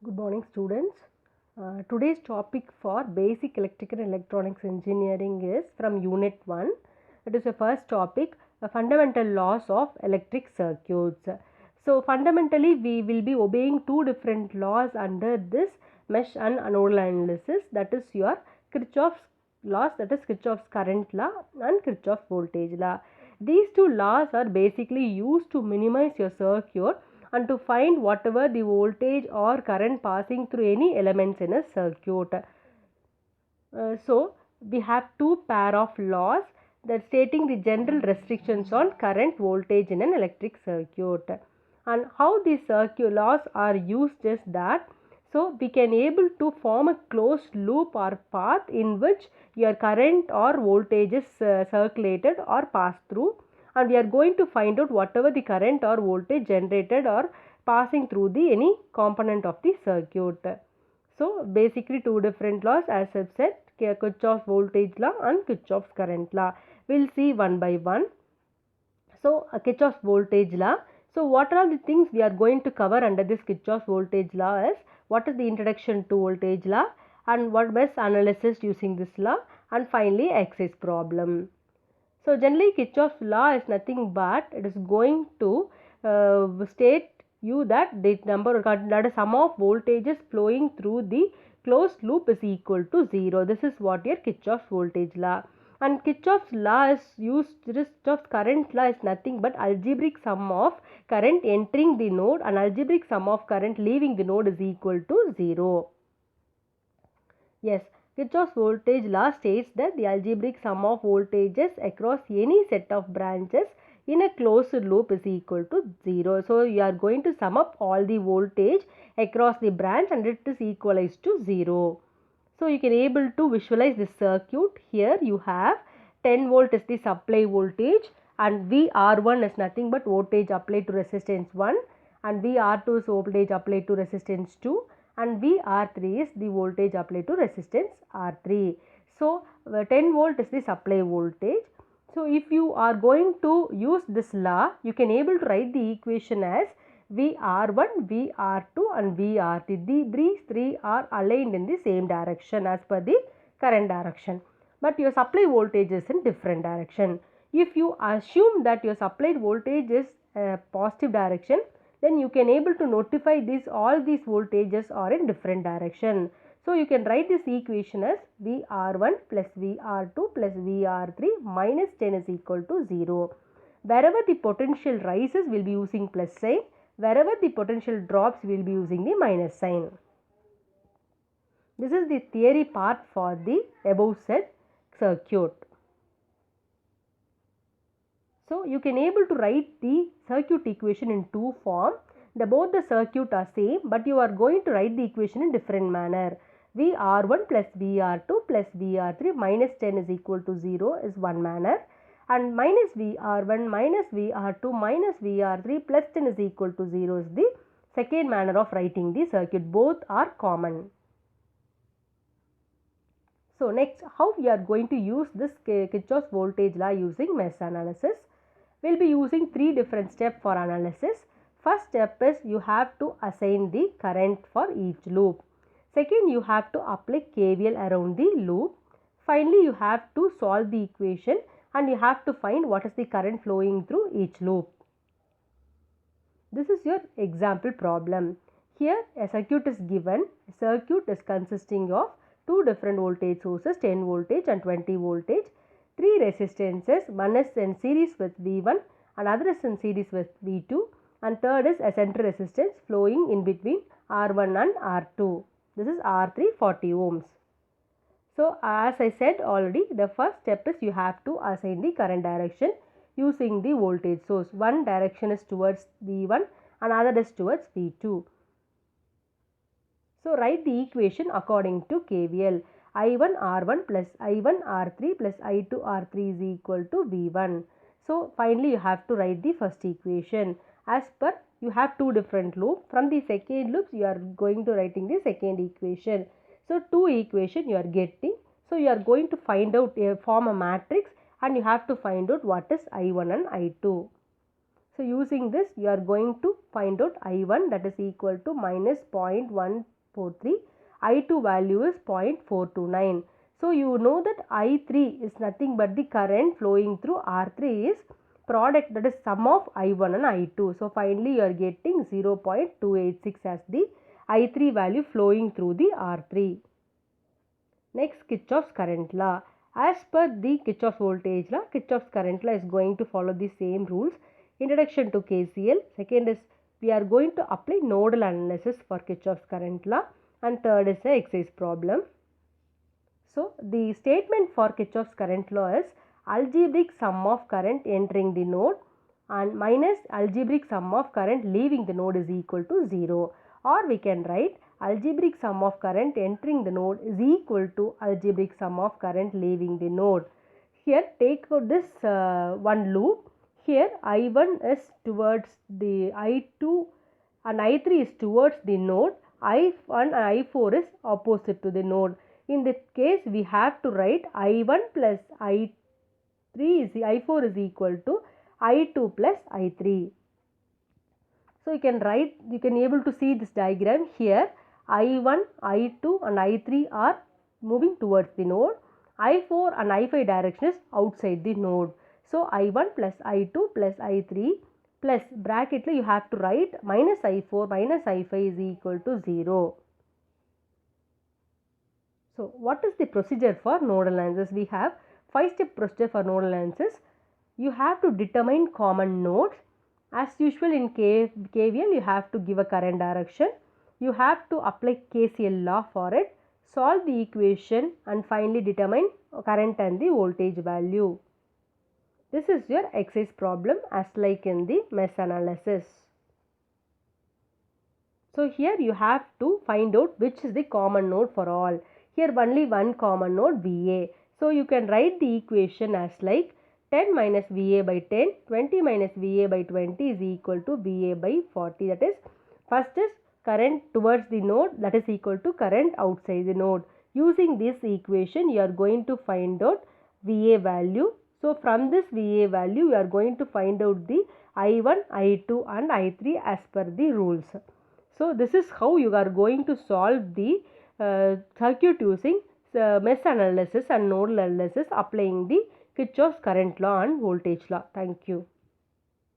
Good morning, students. Today's topic for basic electrical and electronics engineering is from unit 1. It is the first topic, fundamental laws of electric circuits. So fundamentally we will be obeying two different laws under this mesh and nodal analysis, that is your Kirchhoff's laws, that is Kirchhoff's current law and Kirchhoff's voltage law. These two laws are basically used to minimize your circuit and to find whatever the voltage or current passing through any elements in a circuit. So we have two pair of laws that stating the general restrictions on current voltage in an electric circuit, and how these circuit laws are used is that so we can able to form a closed loop or path in which your current or voltage is circulated or passed through, and we are going to find out whatever the current or voltage generated or passing through the any component of the circuit. So basically two different laws, as I've said, Kirchhoff's voltage law and Kirchhoff's current law. We'll see one by one. So Kirchhoff's voltage law. So what are the things we are going to cover under this Kirchhoff's voltage law is what is the introduction to voltage law and what best analysis using this law, and finally exercise problem. So generally Kirchhoff's law is nothing but it is going to state you that the number that is sum of voltages flowing through the closed loop is equal to 0. This is what your Kirchhoff's voltage law. And Kirchhoff's law is used, Kirchhoff's current law is nothing but algebraic sum of current entering the node and algebraic sum of current leaving the node is equal to 0. Yes, Kirchhoff's voltage law states that the algebraic sum of voltages across any set of branches in a closed loop is equal to 0. So you are going to sum up all the voltage across the branch and it is equalized to 0. So you can able to visualize this circuit. Here you have 10 volt is the supply voltage and VR1 is nothing but voltage applied to resistance 1, and VR2 is voltage applied to resistance 2, and VR3 is the voltage applied to resistance R3. So 10 volt is the supply voltage. So if you are going to use this law, you can able to write the equation as VR1, VR2 and VR3. These three are aligned in the same direction as per the current direction, but your supply voltage is in different direction. If you assume that your supplied voltage is positive direction, then you can able to notify this all these voltages are in different direction. So you can write this equation as VR1 plus VR2 plus VR3 minus 10 is equal to 0. Wherever the potential rises, we will be using plus sign. Wherever the potential drops, we will be using the minus sign. This is the theory part for the above said circuit. So you can able to write the circuit equation in two form. Both the circuit are same, but you are going to write the equation in different manner. VR1 plus VR2 plus VR3 minus 10 is equal to 0 is one manner, and minus VR1 minus VR2 minus VR3 plus 10 is equal to 0 is the second manner of writing the circuit. Both are common. So next, how we are going to use this Kirchhoff's voltage law using mesh analysis. We will be using three different steps for analysis. First step is you have to assign the current for each loop. Second, you have to apply KVL around the loop. Finally, you have to solve the equation and you have to find what is the current flowing through each loop. This is your example problem. Here a circuit is given. A circuit is consisting of two different voltage sources, 10 voltage and 20 voltage. Three resistances, one is in series with V1 and other is in series with V2, and third is a central resistance flowing in between R1 and R2. This is R3 40 ohms. So as I said already, the first step is you have to assign the current direction using the voltage source. One direction is towards V1 and other is towards V2. So write the equation according to KVL. I1 R1 plus I1 R3 plus I2 R3 is equal to V1. So finally you have to write the first equation. As per you have two different loops. From the second loops you are going to writing the second equation. So two equation you are getting. So you are going to find out form a matrix and you have to find out what is I1 and I2. So So using this you are going to find out I1 that is equal to minus 0.143, I2 value is 0.429. So you know that I3 is nothing but the current flowing through R3 is product, that is sum of I1 and I2. So finally you are getting 0.286 as the I3 value flowing through the R3. Next, Kirchhoff's current law. As per the Kirchhoff's voltage law, Kirchhoff's current law is going to follow the same rules. Introduction to KCL. Second is we are going to apply nodal analysis for Kirchhoff's current law. And third is the exercise problem. So the statement for Kirchhoff's current law is algebraic sum of current entering the node and minus algebraic sum of current leaving the node is equal to 0. Or we can write algebraic sum of current entering the node is equal to algebraic sum of current leaving the node. Here take out this one loop. Here I1 is towards the I2 and I3 is towards the node. I1 and I4 is opposite to the node. In this case we have to write I1 plus I3 is I4 is equal to I2 plus I3. So you can write, you can able to see this diagram here. I1, I2 and I3 are moving towards the node. I4 and I5 direction is outside the node. So I1 plus I2 plus I3 plus bracket you have to write minus I4 minus I5 is equal to 0. So what is the procedure for nodal analysis? We have 5-step procedure for nodal analysis. You have to determine common nodes. As usual in KVL you have to give a current direction. You have to apply KCL law for it, solve the equation and finally determine current and the voltage value. This is your exercise problem as like in the mesh analysis. So here you have to find out which is the common node for all. Here only one common node VA. So you can write the equation as like 10 minus VA by 10, 20 minus VA by 20 is equal to VA by 40. That is, first is current towards the node, that is equal to current outside the node. Using this equation you are going to find out VA value. So from this VA value you are going to find out the I1, I2 and I3 as per the rules. So this is how you are going to solve the circuit using mesh analysis and nodal analysis applying the Kirchhoff's current law and voltage law. Thank you.